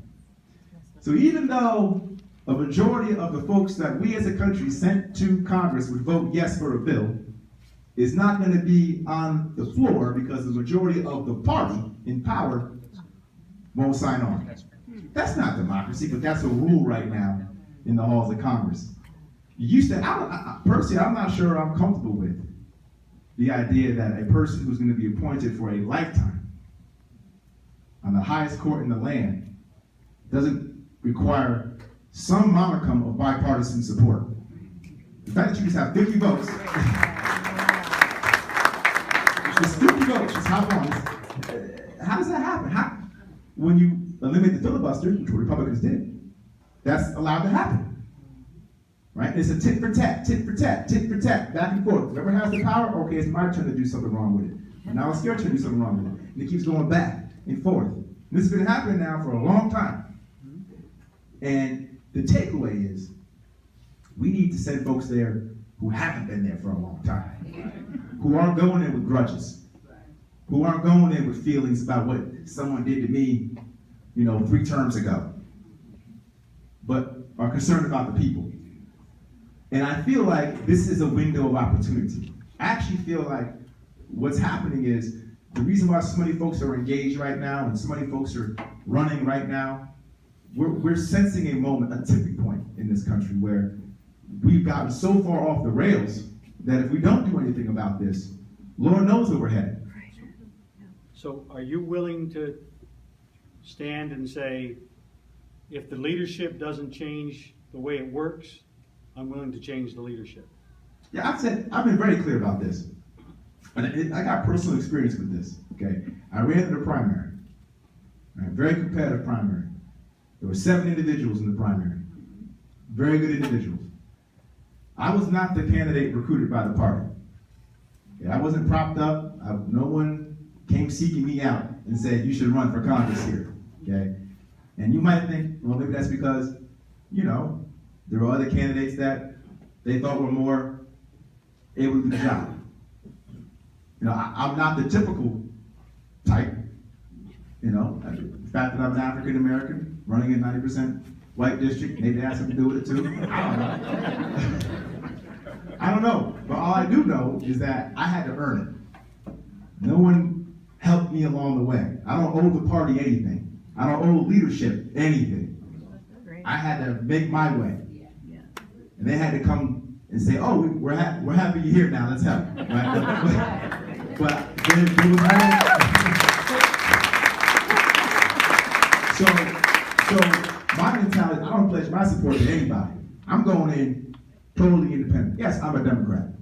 So even though a majority of the folks that we as a country sent to Congress would vote yes for a bill, is not going to be on the floor because the majority of the party in power won't sign on. That's not democracy, but that's a rule right now in the halls of Congress. Personally, I'm not sure I'm comfortable with the idea that a person who's going to be appointed for a lifetime on the highest court in the land doesn't require some modicum of bipartisan support. The fact that you just have 50 votes, just 50 votes, just hop on. How does that happen? When you eliminate the filibuster, which Republicans did, that's allowed to happen. Right? It's a tit for tat, tit for tat, tit for tat, back and forth. Whoever has the power, okay, it's my turn to do something wrong with it. And now it's your turn to do something wrong with it. And it keeps going back and forth. And this has been happening now for a long time. And the takeaway is, we need to send folks there who haven't been there for a long time, who aren't going in with grudges, who aren't going in with feelings about what someone did to me, 3 terms ago, but are concerned about the people. And I feel like this is a window of opportunity. I actually feel like what's happening is the reason why so many folks are engaged right now and so many folks are running right now, we're sensing a moment, a tipping point in this country where we've gotten so far off the rails that if we don't do anything about this, Lord knows where we're headed. So are you willing to stand and say, if the leadership doesn't change the way it works, I'm willing to change the leadership? Yeah, I've been very clear about this. And I got personal experience with this, okay? I ran in the primary, right? Very competitive primary. There were 7 individuals in the primary, very good individuals. I was not the candidate recruited by the party. Okay, I wasn't propped up. No one came seeking me out and said, you should run for Congress here, okay? And you might think, well, maybe that's because, you know, there were other candidates that they thought were more able to do the job. You know, I'm not the typical type, you know, the fact that I'm an African American running in 90% white district, maybe that has something to do with it too. I don't know. I don't know, but all I do know is that I had to earn it. No one helped me along the way. I don't owe the party anything. I don't owe leadership anything. I had to make my way. And they had to come and say, oh, we're happy you're here now, let's help. Right? But there was so my mentality, I don't pledge my support to anybody. I'm going in totally independent. Yes, I'm a Democrat.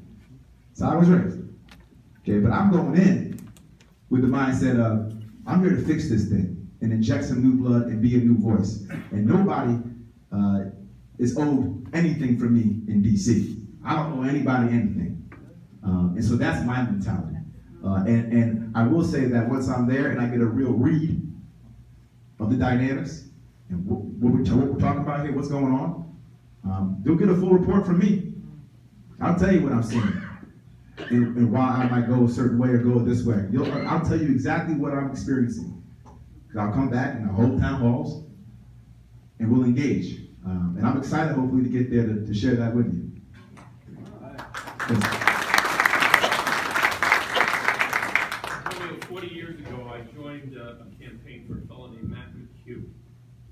So I was raised. Okay, but I'm going in with the mindset of, I'm here to fix this thing and inject some new blood and be a new voice. And nobody is owed anything from me in DC. I don't owe anybody anything. And so that's my mentality. And I will say that once I'm there and I get a real read of the dynamics and what we're talking about here, what's going on, you'll get a full report from me. I'll tell you what I'm seeing and why I might go a certain way or go this way. I'll tell you exactly what I'm experiencing. I'll come back and I'll hold town halls and we'll engage. And I'm excited, hopefully, to get there to share that with you. Over 40 years ago, I joined a campaign for a fellow named Matt McHugh. You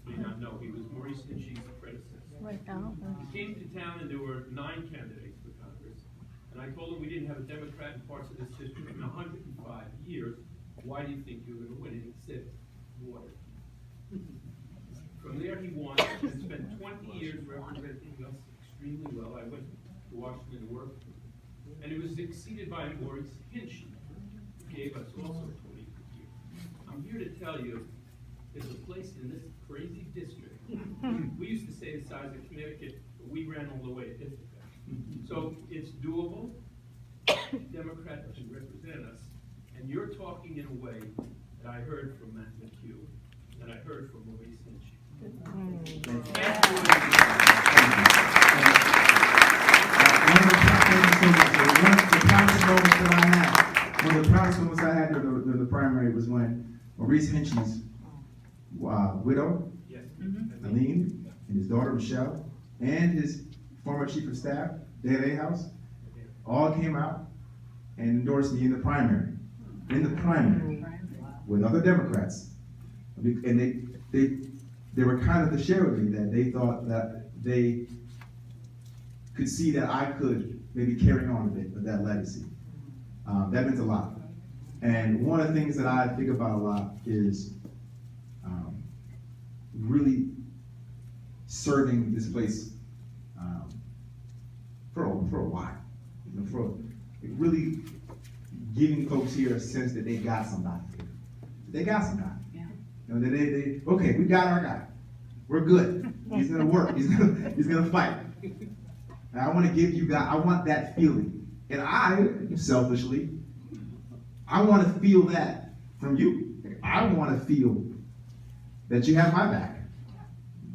may not know, he was Maurice Hinchy's predecessor. He came to town and there were 9 candidates for Congress. And I told him we didn't have a Democrat in parts of this district in 105 years. Why do you think you were going to win? And he said, water. From there he won and spent 20 years representing us extremely well. I went to Washington to work. And he was succeeded by Maurice Hinchy, who gave us also 20 years. I'm here to tell you, there's a place in this crazy district. We used to say the size of Connecticut, but we ran all the way to Ithaca. So it's doable. Democrats can represent us. And you're talking in a way that I heard from Matt McHugh, that I heard from Maurice Hinchy. One of the proudest moments I had during the primary was when Maurice Hinchy's widow, Yes. Aline, and his daughter, Michelle, and his former chief of staff, David House, all came out and endorsed me in the primary. With other Democrats. And they were kind of to share with me that they thought that they could see that I could maybe carry on a bit of that legacy. That means a lot. And one of the things that I think about a lot is really serving this place for a while. You know, for really giving folks here a sense that they got somebody. They got somebody. Yeah. You know, okay, we got our guy. We're good. He's gonna work. He's gonna fight. And I want to give you guys. I want that feeling. And I, selfishly, I want to feel that from you. I want to feel that you have my back.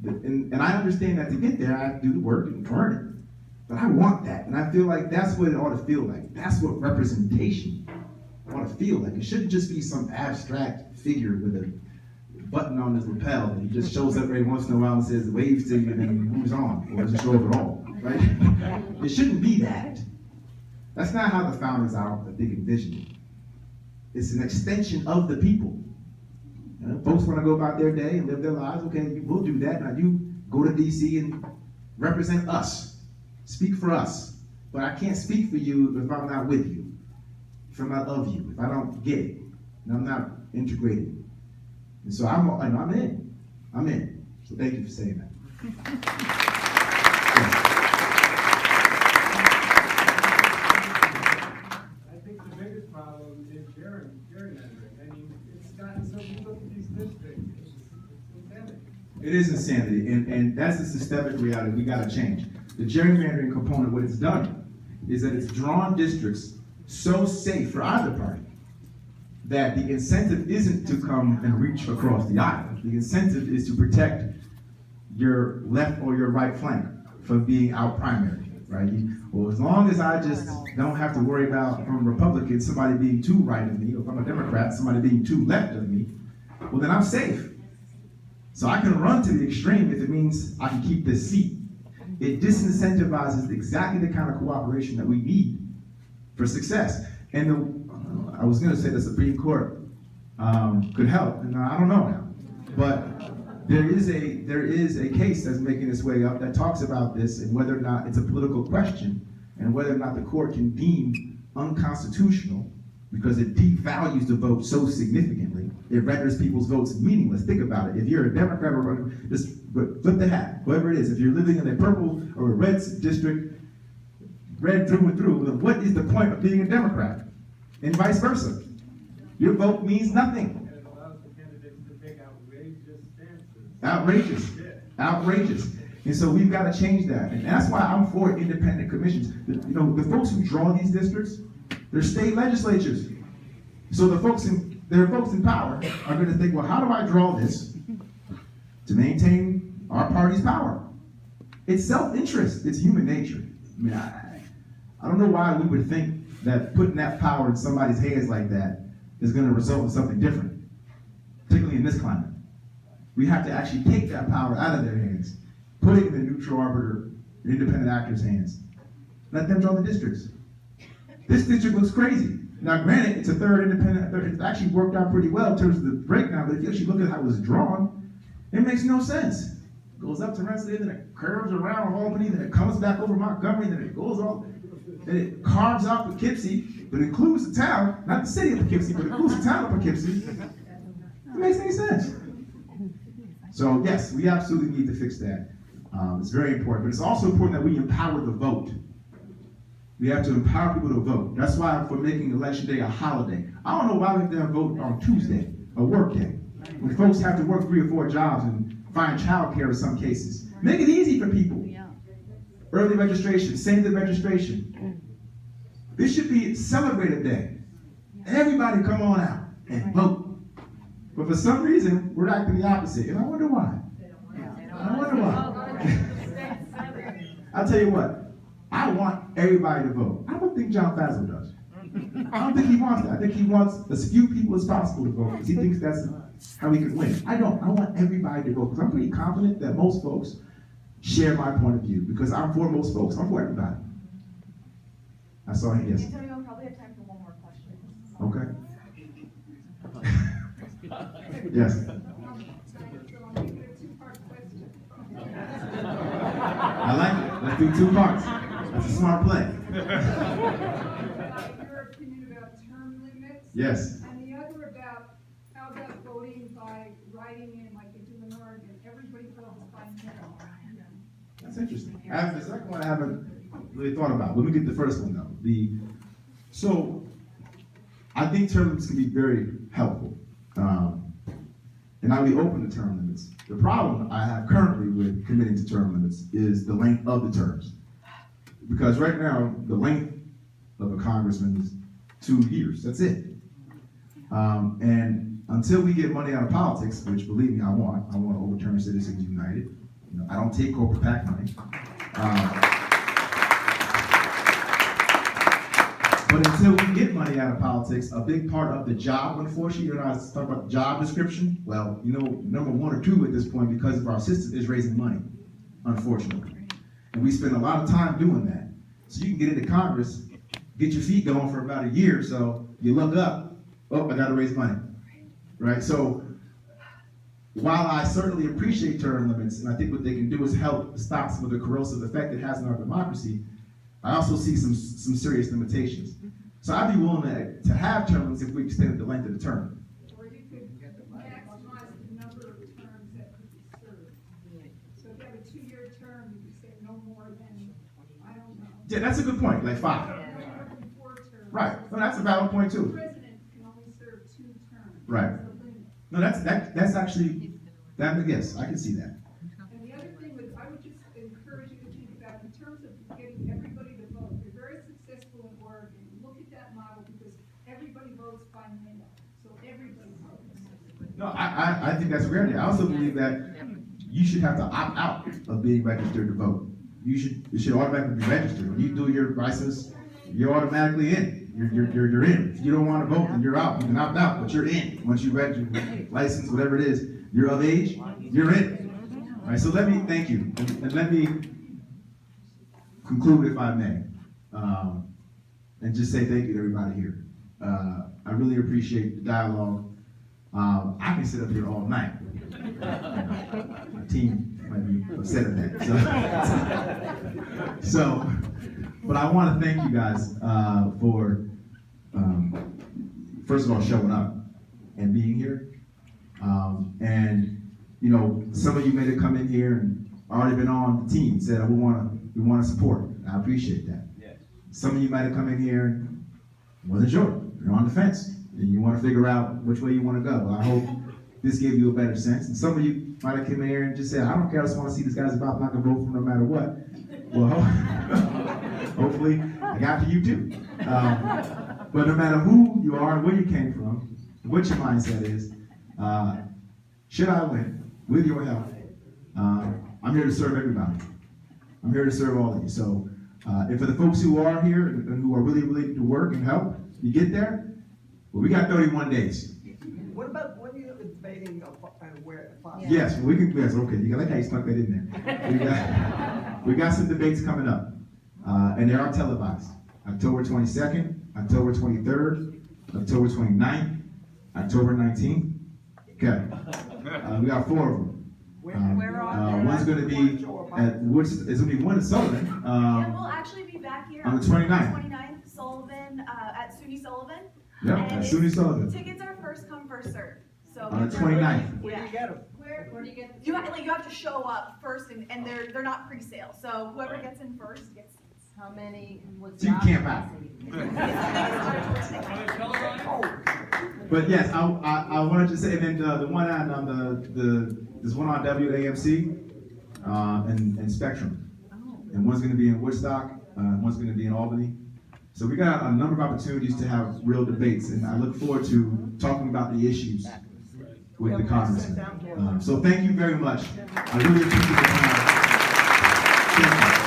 And I understand that to get there, I have to do the work and earn it. But I want that, and I feel like that's what it ought to feel like. That's what representation ought to feel like. It shouldn't just be some abstract figure with a button on his lapel that he just shows up every once in a while and says, waves to you, and then moves on, or doesn't show up at all, right? It shouldn't be that. That's not how the founders I think envisioned it. It's an extension of the people. You know, folks want to go about their day and live their lives. Okay, we'll do that. Now you go to DC and represent us. Speak for us, but I can't speak for you if I'm not with you, if I'm not of you, if I don't get it, and I'm not integrated. And so I'm in. So thank you for saying that. problem is gerrymandering. I mean, it's gotten so, you look at these districts, it's insanity. It is insanity, and that's a systemic reality we gotta change. The gerrymandering component, what it's done, is that it's drawn districts so safe for either party that the incentive isn't to come and reach across the aisle. The incentive is to protect your left or your right flank from being out primary, right? Well, as long as I just don't have to worry about, if I'm a Republican, somebody being too right of me, or if I'm a Democrat, somebody being too left of me, well, then I'm safe. So I can run to the extreme if it means I can keep this seat. It disincentivizes exactly the kind of cooperation that we need for success. And I was gonna say the Supreme Court could help, and I don't know now. But there is a case that's making its way up that talks about this and whether or not it's a political question and whether or not the court can deem unconstitutional because it devalues the vote so significantly. It renders people's votes meaningless. Think about it. If you're a Democrat or just flip the hat, whoever it is, if you're living in a purple or a red district, red through and through, then what is the point of being a Democrat? And vice versa. Your vote means nothing. And it allows the candidates to take outrageous stances. Outrageous. Outrageous. And so we've got to change that. And that's why I'm for independent commissions. The folks who draw these districts, they're state legislatures. So there are folks in power are going to think, well, how do I draw this to maintain our party's power? It's self-interest. It's human nature. I mean, I don't know why we would think that putting that power in somebody's hands like that is going to result in something different, particularly in this climate. We have to actually take that power out of their hands, put it in the neutral arbiter, independent actors' hands. Let them draw the districts. This district looks crazy. Now, granted, it's a third independent, it's actually worked out pretty well in terms of the breakdown, but if you actually look at how it was drawn, it makes no sense. It goes up to Rensselaer, then it curves around Albany, then it comes back over Montgomery, then it goes all, then it carves out Poughkeepsie, but includes the town, not the city of Poughkeepsie, but includes the town of Poughkeepsie. It makes any sense. So yes, we absolutely need to fix that. It's very important, but it's also important that we empower the vote. We have to empower people to vote. That's why I'm for making Election Day a holiday. I don't know why we have to vote on Tuesday, a work day, when folks have to work 3 or 4 jobs and find childcare in some cases. Make it easy for people. Early registration, same-day registration. This should be a celebrated day. Everybody come on out and vote. But for some reason, we're acting the opposite, and I wonder why. I wonder why. I'll tell you what. I want everybody to vote. I don't think John Fazio does. I don't think he wants that. I think he wants as few people as possible to vote because he thinks that's how he can win. I don't. I want everybody to vote because I'm pretty confident that most folks share my point of view because I'm for most folks. I'm for everybody. I saw him, yes. Antonio, probably have time for one more question. Okay. Yes. I like it. Let's do 2 parts. That's a smart play. Your opinion about term limits. Yes. And the other about how about voting by writing in, like they do in Oregon, everybody votes by mail. That's interesting. The second one I haven't really thought about. Let me get the first one though. So I think term limits can be very helpful. And I'll be open to term limits. The problem I have currently with committing to term limits is the length of the terms. Because right now, the length of a congressman is 2 years. That's it. And until we get money out of politics, which believe me, I want to overturn Citizens United. I don't take corporate PAC money. But until we get money out of politics, a big part of the job, unfortunately, I was talking about job description. Well, number 1 or 2 at this point because of our system is raising money, unfortunately. And we spend a lot of time doing that. So you can get into Congress, get your feet going for about a year, so you look up, oh, I gotta raise money, right? So while I certainly appreciate term limits, and I think what they can do is help stop some of the corrosive effect it has on our democracy, I also see some serious limitations. So I'd be willing to have term limits if we extended the length of the term. Or you could maximize the number of terms that could be served. So if you have a 2-year term, you could say no more than, I don't know. Yeah, that's a good point, like 5. No more than 4 terms. Right, no, that's a valid point The too. president can only serve 2 terms. Right. That's the limit. No, that's actually, yes, I can see that. And the other thing was, I would just encourage you to think about in terms of getting everybody to vote. You're very successful in Oregon. Look at that model because everybody votes by mail. So everybody votes. No, I think that's a great idea. I also believe that you should have to opt out of being registered to vote. It should automatically be registered. When you do your license, you're automatically in. You're in. If you don't want to vote, then you're out. You can opt out, but you're in. Once you register, license, whatever it is, you're of age, you're in. All right, so let me thank you. And let me conclude, if I may, and just say thank you to everybody here. I really appreciate the dialogue. I can sit up here all night. My team might be upset at that. So, but I want to thank you guys for, first of all, showing up and being here. And you know, some of you may have come in here and already been on the team, said we want to support. I appreciate that. Yes. Some of you might have come in here and wasn't sure. You're on the fence and you want to figure out which way you want to go. Well, I hope this gave you a better sense. And some of you might have come in here and just said, I don't care, I just want to see this guy's about, not going to vote for him no matter what. Well, hopefully I got to you too. But no matter who you are, where you came from, what your mindset is, should I win, with your help, I'm here to serve everybody. I'm here to serve all of you. So, and for the folks who are here and who are really willing to work and help, you get there, well, we got 31 days. What about, when you're debating where? Yes, we can, yes, okay, you like how you stuck that in there. We got some debates coming up, and they are televised. October 22nd, October 23rd, October 29th, October 19th. Okay, we got 4 of them. Where are they? One's going to be at it's going to be one in Sullivan. And we'll actually be back here on the 29th. 29th, Sullivan, at SUNY Sullivan. Yep, And at SUNY Sullivan. Tickets are first come, first served. So On the 29th. Where do you get them? Where do you get them? You have to show up first, and they're not pre-sale. So whoever gets in first gets seats. How many was So you camp out. But yes, I wanted to say, and then the one on there's one on WAMC and Spectrum, and one's going to be in Woodstock, one's going to be in Albany. So we got a number of opportunities to have real debates, and I look forward to talking about the issues with the congressman. So thank you very much. I really appreciate the time. Thank you.